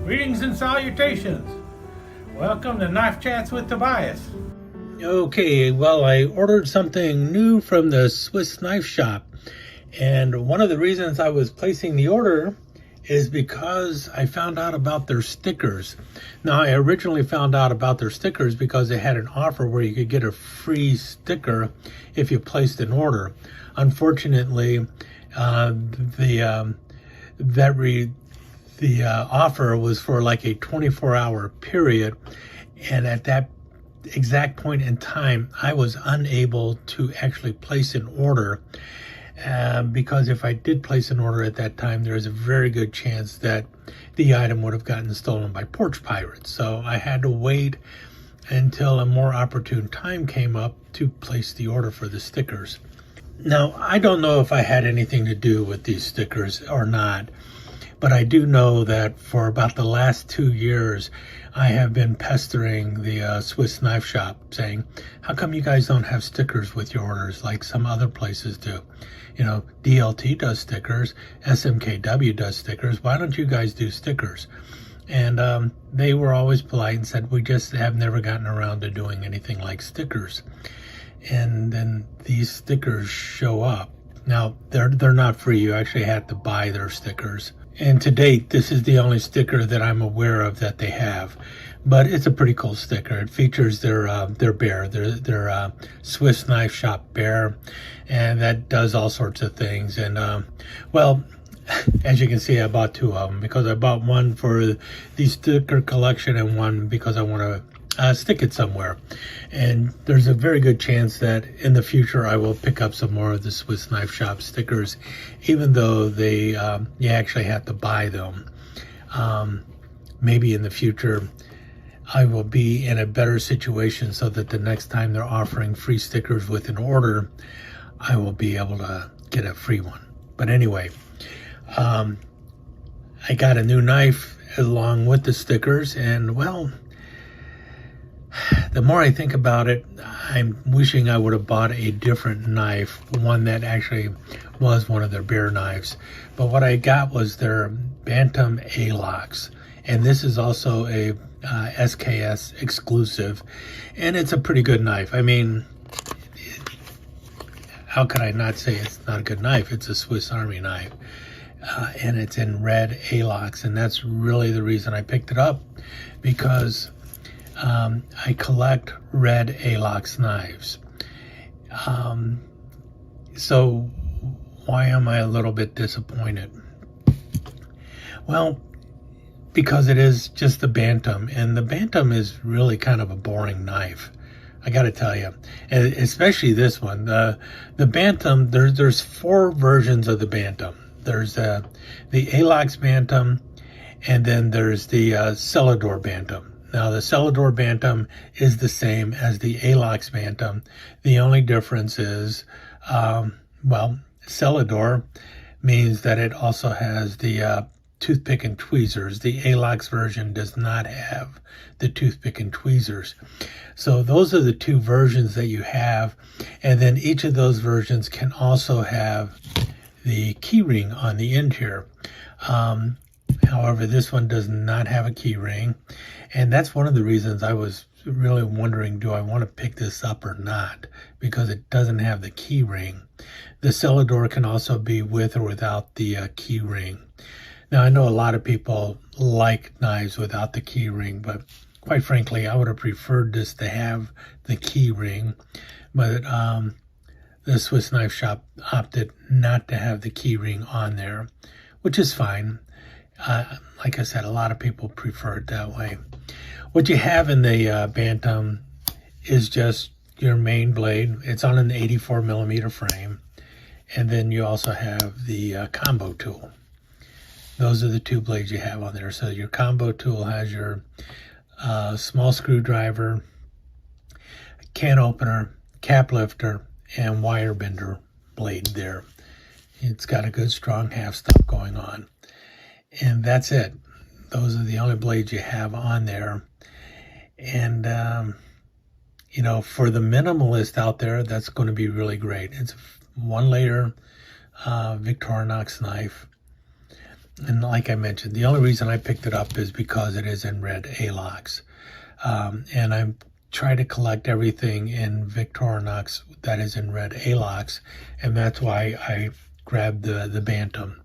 Greetings and salutations. Welcome to Knife Chats with Tobias. Okay, well, I ordered something new from the Swiss Knife Shop, and one of the reasons I was placing the order is because I found out about their stickers. Now, I originally found out about their stickers because they had an offer where you could get a free sticker if you placed an order. Unfortunately, the offer was for like a 24-hour period, and at that exact point in time I was unable to actually place an order, because if I did place an order at that time, there's a very good chance that the item would have gotten stolen by porch pirates. So I had to wait until a more opportune time came up to place the order for the stickers. Now, I don't know if I had anything to do with these stickers or not, but I do know that for about the last 2 years, I have been pestering the Swiss Knife Shop saying, how come you guys don't have stickers with your orders like some other places do? You know, DLT does stickers, SMKW does stickers. Why don't you guys do stickers? And they were always polite and said, we just have never gotten around to doing anything like stickers. And then these stickers show up. Now, they're not free. You actually have to buy their stickers. And to date, this is the only sticker that I'm aware of that they have. But it's a pretty cool sticker. It features their bear, their Swiss Knife Shop bear, and that does all sorts of things. And well, as you can see, I bought 2 of them because I bought one for the sticker collection and one because I want to stick it somewhere. And there's a very good chance that in the future I will pick up some more of the Swiss Knife Shop stickers, even though they you actually have to buy them. Maybe in the future I will be in a better situation so that the next time they're offering free stickers with an order, I will be able to get a free one. But anyway, I got a new knife along with the stickers, and well, the more I think about it, I'm wishing I would have bought a different knife, one that actually was one of their bear knives. But what I got was their Bantam Alox, and this is also a SKS exclusive, and it's a pretty good knife. I mean, how could I not say it's not a good knife? It's a Swiss Army knife, and it's in red Alox, and that's really the reason I picked it up, because I collect red Alox knives. So why am I a little bit disappointed? Well, because it is just the Bantam, and the Bantam is really kind of a boring knife, I gotta tell you, and especially this one. The Bantam, there's 4 versions of the Bantam. There's the Alox Bantam, and then there's the Celador Bantam. Now, the Celador Bantam is the same as the Alox Bantam. The only difference is, well, Celador means that it also has the toothpick and tweezers. The Alox version does not have the toothpick and tweezers. So those are the 2 versions that you have. And then each of those versions can also have the key ring on the end here. However, this one does not have a key ring, and that's one of the reasons I was really wondering, do I want to pick this up or not, because it doesn't have the key ring. The Celador can also be with or without the key ring. Now, I know a lot of people like knives without the key ring, but quite frankly, I would have preferred this to have the key ring, but the Swiss Knife Shop opted not to have the key ring on there, which is fine. Like I said, a lot of people prefer it that way. What you have in the Bantam is just your main blade. It's on an 84 millimeter frame. And then you also have the combo tool. Those are the 2 blades you have on there. So your combo tool has your small screwdriver, can opener, cap lifter, and wire bender blade there. It's got a good strong half stop going on. And that's it. Those are the only blades you have on there. And, you know, for the minimalist out there, that's going to be really great. It's a 1 layer Victorinox knife. And like I mentioned, the only reason I picked it up is because it is in red Alox. And I'm trying to collect everything in Victorinox that is in red Alox, and that's why I grabbed the Bantam.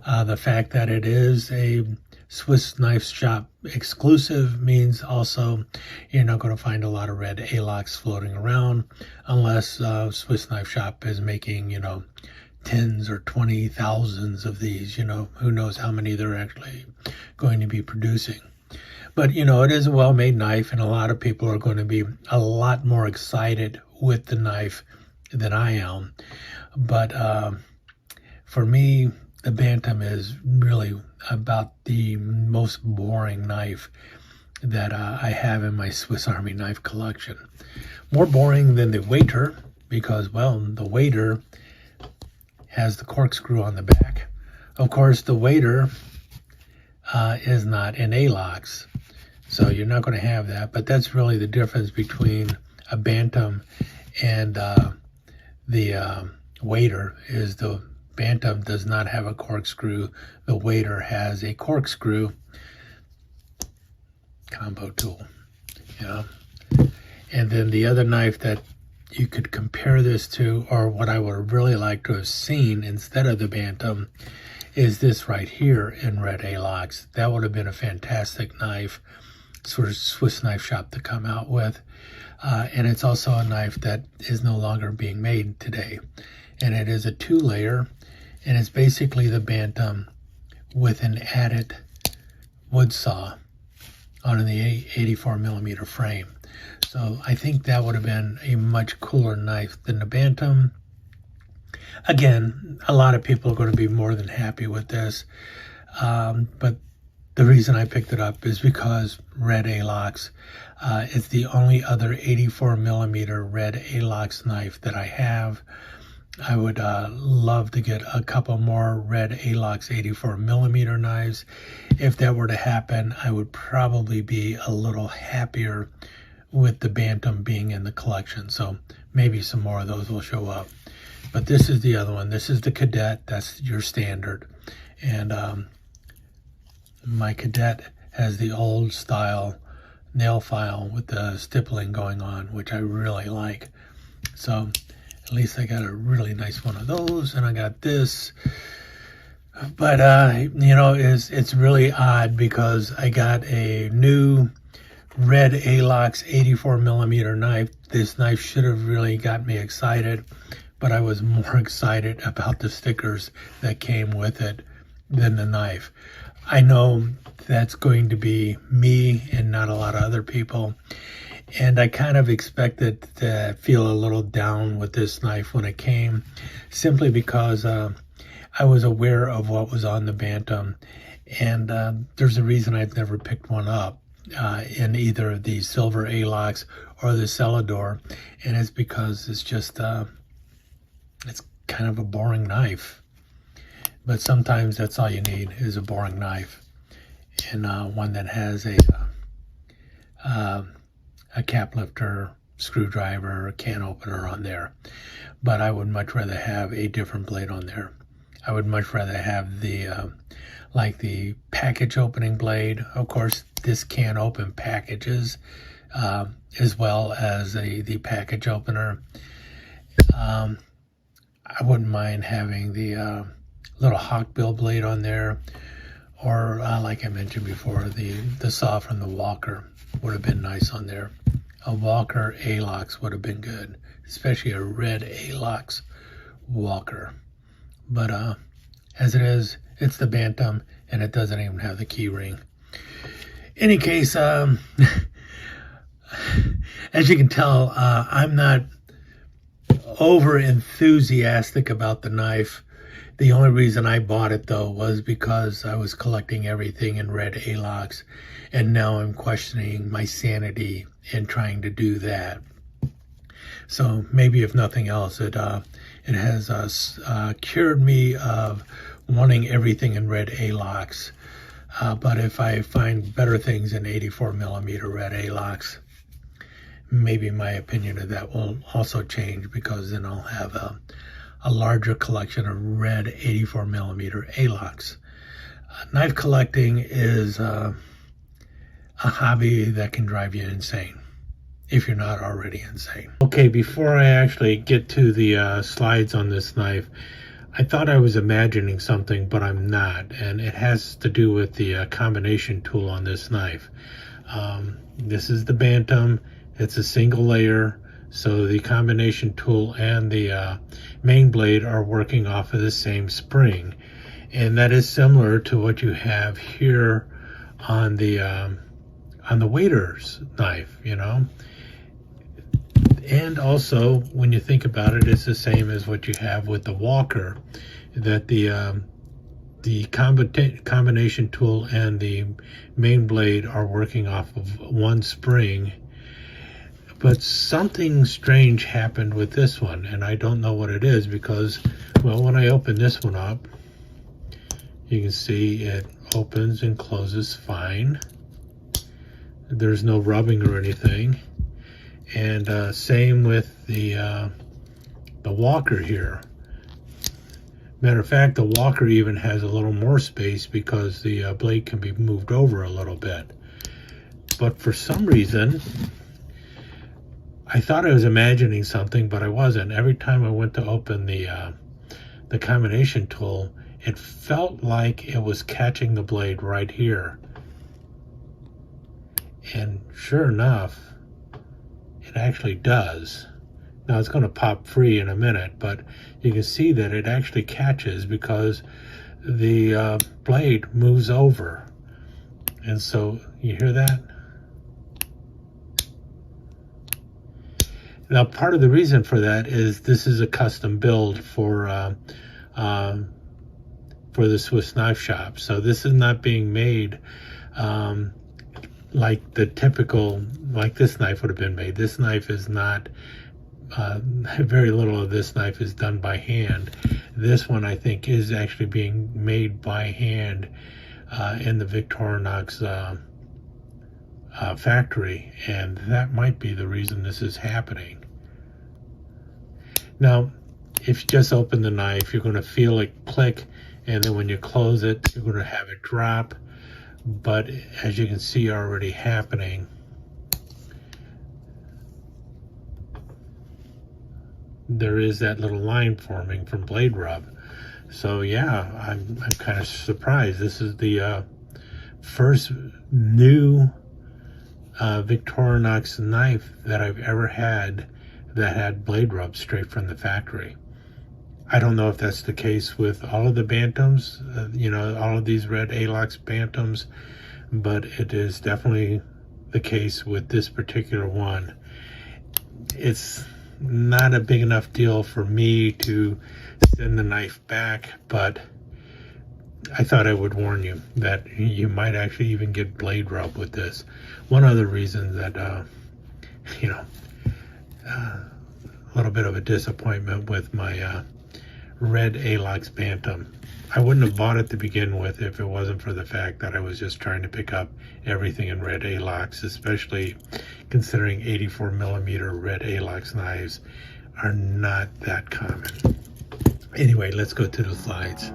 The fact that it is a Swiss Knife Shop exclusive means also you're not going to find a lot of red Alox floating around unless Swiss Knife Shop is making, tens or 20,000s of these. Who knows how many they're actually going to be producing. But, it is a well-made knife, and a lot of people are going to be a lot more excited with the knife than I am. But for me, the Bantam is really about the most boring knife that I have in my Swiss Army knife collection. More boring than the Waiter, because, well, the Waiter has the corkscrew on the back. Of course, the Waiter is not in Alox, so you're not going to have that. But that's really the difference between a Bantam and the Waiter, is the Bantam does not have a corkscrew. The Waiter has a corkscrew combo tool. And then the other knife that you could compare this to, or what I would really like to have seen instead of the Bantam, is this right here in red Alox. That would have been a fantastic knife, sort of Swiss Knife Shop to come out with. And it's also a knife that is no longer being made today. And it is a 2-layer, and it's basically the Bantam with an added wood saw on the 84mm frame. So I think that would have been a much cooler knife than the Bantam. Again, a lot of people are going to be more than happy with this. But the reason I picked it up is because red Alox. It's the only other 84mm red Alox knife that I have. I would love to get a couple more red Alox 84mm knives. If that were to happen, I would probably be a little happier with the Bantam being in the collection. So maybe some more of those will show up. But this is the other one. This is the Cadet. That's your standard. And my Cadet has the old style nail file with the stippling going on, which I really like. So at least I got a really nice one of those, and I got this. But it's really odd because I got a new red Alox 84mm knife. This knife should have really got me excited, but I was more excited about the stickers that came with it than the knife. I know that's going to be me and not a lot of other people, and I kind of expected to feel a little down with this knife when it came, simply because I was aware of what was on the Bantam, and there's a reason I've never picked one up in either the silver Alox or the Celador, and it's because it's just it's kind of a boring knife. But sometimes that's all you need, is a boring knife, and one that has a cap lifter, screwdriver, can opener on there. But I would much rather have a different blade on there. I would much rather have the like the package opening blade. Of course, this can open packages as well as the package opener. I wouldn't mind having the little hawkbill blade on there, or like I mentioned before, the saw from the Walker would have been nice on there. A Walker Alox would have been good, especially a red Alox Walker. But as it is, it's the Bantam, and it doesn't even have the key ring. Any case, as you can tell, I'm not over enthusiastic about the knife. The only reason I bought it, though, was because I was collecting everything in red Alox, and now I'm questioning my sanity in trying to do that. So maybe, if nothing else, it has cured me of wanting everything in red Alox. But if I find better things in 84mm red Alox, maybe my opinion of that will also change, because then I'll have a larger collection of red 84mm Alox. Knife collecting is a hobby that can drive you insane if you're not already insane. Okay, before I actually get to the slides on this knife, I thought I was imagining something, but I'm not, and it has to do with the combination tool on this knife. This is the Bantam. It's a single layer, so the combination tool and the main blade are working off of the same spring, and that is similar to what you have here on the waiter's knife, you know. And also, when you think about it, it's the same as what you have with the Walker, that the combination tool and the main blade are working off of one spring. But something strange happened with this one, and I don't know what it is because, well, when I open this one up, you can see it opens and closes fine. There's no rubbing or anything. And same with the Walker here. Matter of fact, the Walker even has a little more space because the blade can be moved over a little bit. But for some reason, I thought I was imagining something, but I wasn't. Every time I went to open the combination tool, it felt like it was catching the blade right here. And sure enough, it actually does. Now it's going to pop free in a minute, but you can see that it actually catches because the blade moves over. And so, you hear that? Now, part of the reason for that is this is a custom build for the Swiss Knife Shop. So this is not being made like the typical, like this knife would have been made. This knife is not, very little of this knife is done by hand. This one, I think, is actually being made by hand in the Victorinox factory, and that might be the reason this is happening. Now, if you just open the knife, you're going to feel it click, and then when you close it, you're going to have it drop. But as you can see already happening, there is that little line forming from blade rub. So yeah, I'm kind of surprised. This is the first new Victorinox knife that I've ever had that had blade rub straight from the factory. I don't know if that's the case with all of the Bantams, you know, all of these red Alox Bantams, but it is definitely the case with this particular one. It's not a big enough deal for me to send the knife back, but I thought I would warn you that you might actually even get blade rub with this. One other reason that, you know, a little bit of a disappointment with my red Alox Bantam. I wouldn't have bought it to begin with if it wasn't for the fact that I was just trying to pick up everything in red Alox, especially considering 84mm red Alox knives are not that common. Anyway, let's go to the slides.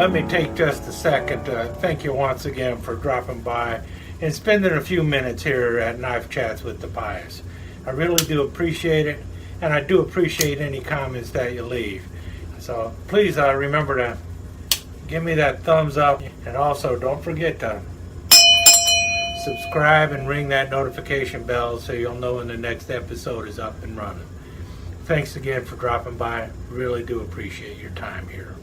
let me take just a second to thank you once again for dropping by and spending a few minutes here at Knife Chats with the Pious. I really do appreciate it, and I do appreciate any comments that you leave. So please remember to give me that thumbs up, and also don't forget to subscribe and ring that notification bell so you'll know when the next episode is up and running. Thanks again for dropping by. Really do appreciate your time here.